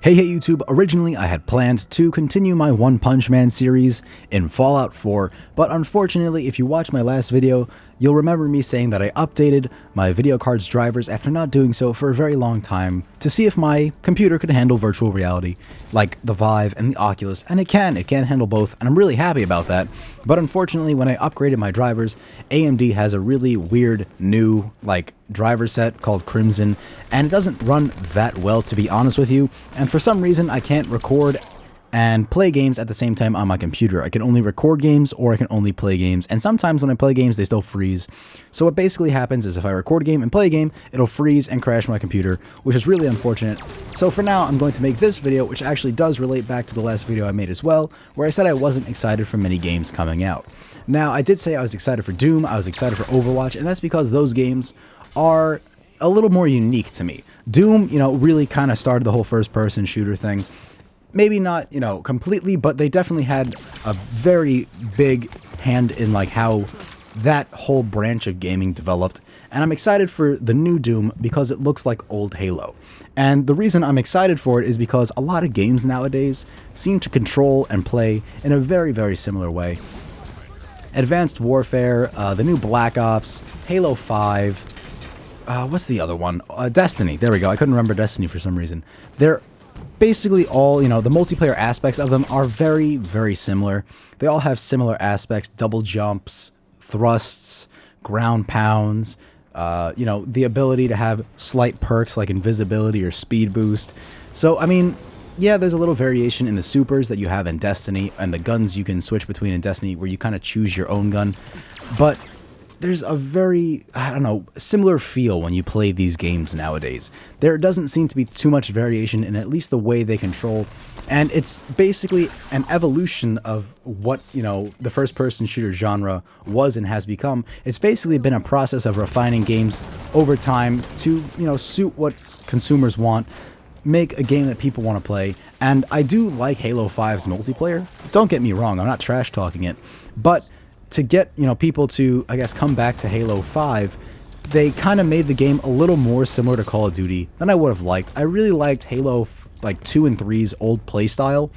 Hey YouTube, originally I had planned to continue my One Punch Man series in Fallout 4, but unfortunately if you watched my last video, you'll remember me saying that I updated my video card's drivers after not doing so for a very long time to see if my computer could handle virtual reality, like the Vive and the Oculus, and it can handle both, and I'm really happy about that. But unfortunately when I upgraded my drivers, AMD has a really weird new, driver set called Crimson, and it doesn't run that well, to be honest with you, and for some reason I can't record and play games at the same time on my computer. I can only record games or I can only play games, and sometimes when I play games they still freeze. So what basically happens is if I record a game and play a game, it'll freeze and crash my computer, which is really unfortunate. So for now I'm going to make this video, which actually does relate back to the last video I made as well, where I said I wasn't excited for many games coming out. Now I did say I was excited for Doom, I was excited for Overwatch, and that's because those games are a little more unique to me. Doom, really kind of started the whole first-person shooter thing. Maybe not, completely, but they definitely had a very big hand in, how that whole branch of gaming developed. And I'm excited for the new Doom because it looks like old Halo. And the reason I'm excited for it is because a lot of games nowadays seem to control and play in a very, very similar way. Advanced Warfare, the new Black Ops, Halo 5, what's the other one? Destiny. There we go. I couldn't remember Destiny for some reason. They're basically all, the multiplayer aspects of them are very, very similar. They all have similar aspects: double jumps, thrusts, ground pounds, the ability to have slight perks like invisibility or speed boost. So, I mean, yeah, there's a little variation in the supers that you have in Destiny and the guns you can switch between in Destiny where you kind of choose your own gun. But there's a very, similar feel when you play these games nowadays. There doesn't seem to be too much variation in at least the way they control, and it's basically an evolution of what, the first-person shooter genre was and has become. It's basically been a process of refining games over time to, suit what consumers want, make a game that people want to play. And I do like Halo 5's multiplayer. Don't get me wrong, I'm not trash-talking it, but to get, people to, I guess, come back to Halo 5, they kind of made the game a little more similar to Call of Duty than I would have liked. I really liked Halo 2 and 3's old playstyle,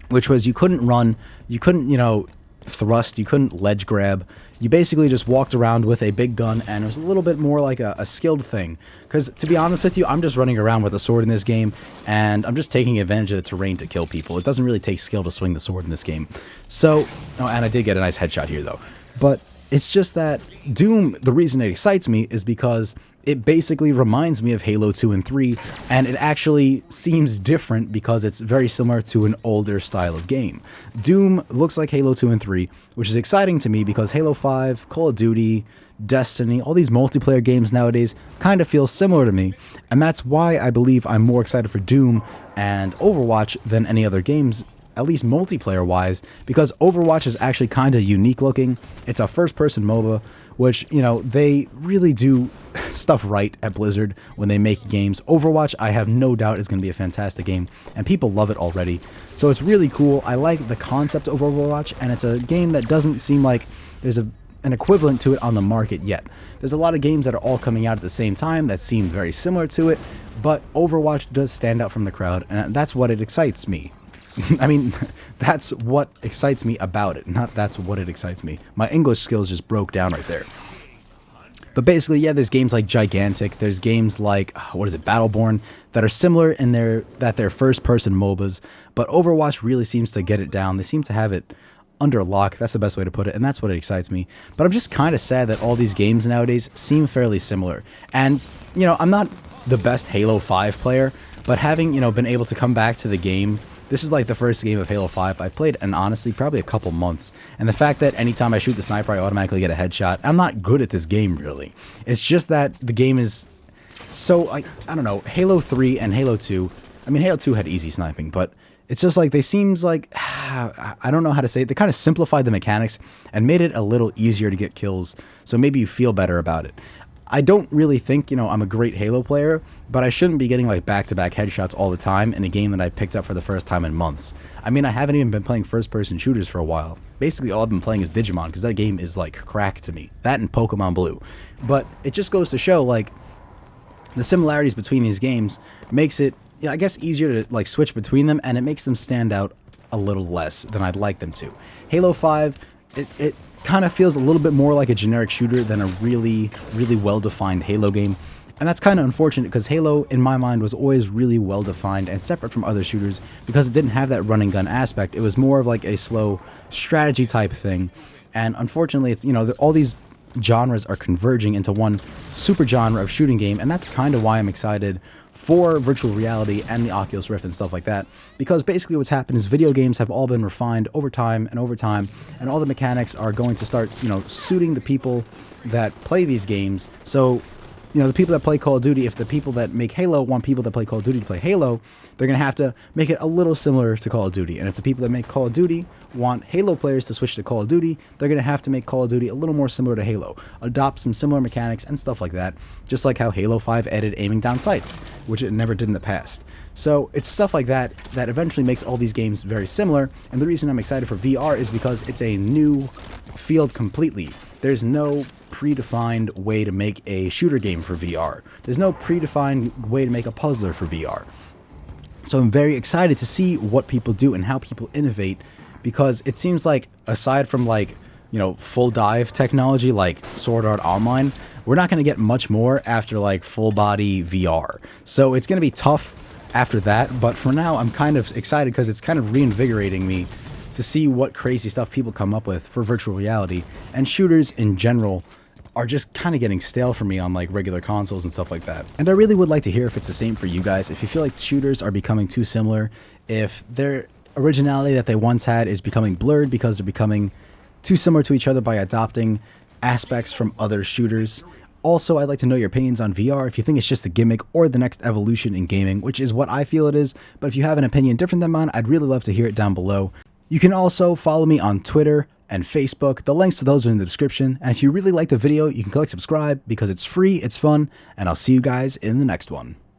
which was you couldn't run, you couldn't, thrust, you couldn't ledge grab. You basically just walked around with a big gun, and it was a little bit more like a skilled thing. Because, to be honest with you, I'm just running around with a sword in this game, and I'm just taking advantage of the terrain to kill people. It doesn't really take skill to swing the sword in this game. So, and I did get a nice headshot here, though. But it's just that Doom, the reason it excites me is because it basically reminds me of Halo 2 and 3, and it actually seems different because it's very similar to an older style of game. Doom looks like Halo 2 and 3, which is exciting to me because Halo 5, Call of Duty, Destiny, all these multiplayer games nowadays kind of feel similar to me, and that's why I believe I'm more excited for Doom and Overwatch than any other games, at least multiplayer-wise, because Overwatch is actually kind of unique looking. It's a first-person MOBA, which, they really do stuff right at Blizzard when they make games. Overwatch, I have no doubt, is going to be a fantastic game, and people love it already. So it's really cool. I like the concept of Overwatch, and it's a game that doesn't seem like there's an equivalent to it on the market yet. There's a lot of games that are all coming out at the same time that seem very similar to it, but Overwatch does stand out from the crowd, and that's what it excites me. I mean, that's what excites me about it, not that's what it excites me. My English skills just broke down right there. But basically, yeah, there's games like Gigantic, there's games like, Battleborn, that are similar in that they're first-person MOBAs, but Overwatch really seems to get it down. They seem to have it under lock, that's the best way to put it, and that's what excites me. But I'm just kind of sad that all these games nowadays seem fairly similar. And, I'm not the best Halo 5 player, but having, been able to come back to the game, this is like the first game of Halo 5 I've played in, honestly, probably a couple months. And the fact that anytime I shoot the sniper, I automatically get a headshot. I'm not good at this game, really. It's just that the game is so, I don't know, Halo 3 and Halo 2. I mean, Halo 2 had easy sniping, but it's just like, they seems like, I don't know how to say it. They kind of simplified the mechanics and made it a little easier to get kills. So maybe you feel better about it. I don't really think, I'm a great Halo player, but I shouldn't be getting back-to-back headshots all the time in a game that I picked up for the first time in months. I mean, I haven't even been playing first-person shooters for a while. Basically, all I've been playing is Digimon, because that game is crack to me. That and Pokemon Blue. But it just goes to show, the similarities between these games makes it I guess easier to like switch between them, and it makes them stand out a little less than I'd like them to. Halo 5, it kind of feels a little bit more like a generic shooter than a really well-defined Halo game. And that's kind of unfortunate because Halo, in my mind, was always really well-defined and separate from other shooters because it didn't have that run-and gun aspect. It was more of like a slow strategy type thing. And unfortunately, it's, all these genres are converging into one super genre of shooting game, and that's kind of why I'm excited for virtual reality and the Oculus Rift and stuff like that, because basically what's happened is video games have all been refined over time, and all the mechanics are going to start, suiting the people that play these games. So, the people that play Call of Duty, if the people that make Halo want people that play Call of Duty to play Halo, they're going to have to make it a little similar to Call of Duty. And if the people that make Call of Duty want Halo players to switch to Call of Duty, they're going to have to make Call of Duty a little more similar to Halo, adopt some similar mechanics and stuff like that, just like how Halo 5 added aiming down sights, which it never did in the past. So it's stuff like that that eventually makes all these games very similar, and the reason I'm excited for VR is because it's a new field completely. There's no predefined way to make a shooter game for VR. There's no predefined way to make a puzzler for VR. So I'm very excited to see what people do and how people innovate, because it seems like aside from full dive technology like Sword Art Online, we're not going to get much more after like full body VR. So it's going to be tough after that, but for now I'm kind of excited because it's kind of reinvigorating me to see what crazy stuff people come up with for virtual reality, and shooters in general are just kind of getting stale for me on like regular consoles and stuff like that. And I really would like to hear if it's the same for you guys, if you feel like shooters are becoming too similar, if their originality that they once had is becoming blurred because they're becoming too similar to each other by adopting aspects from other shooters. Also, I'd like to know your opinions on VR, if you think it's just a gimmick or the next evolution in gaming, which is what I feel it is, but if you have an opinion different than mine, I'd really love to hear it down below. You can also follow me on Twitter and Facebook. The links to those are in the description. And if you really like the video, you can click subscribe because it's free, it's fun, and I'll see you guys in the next one.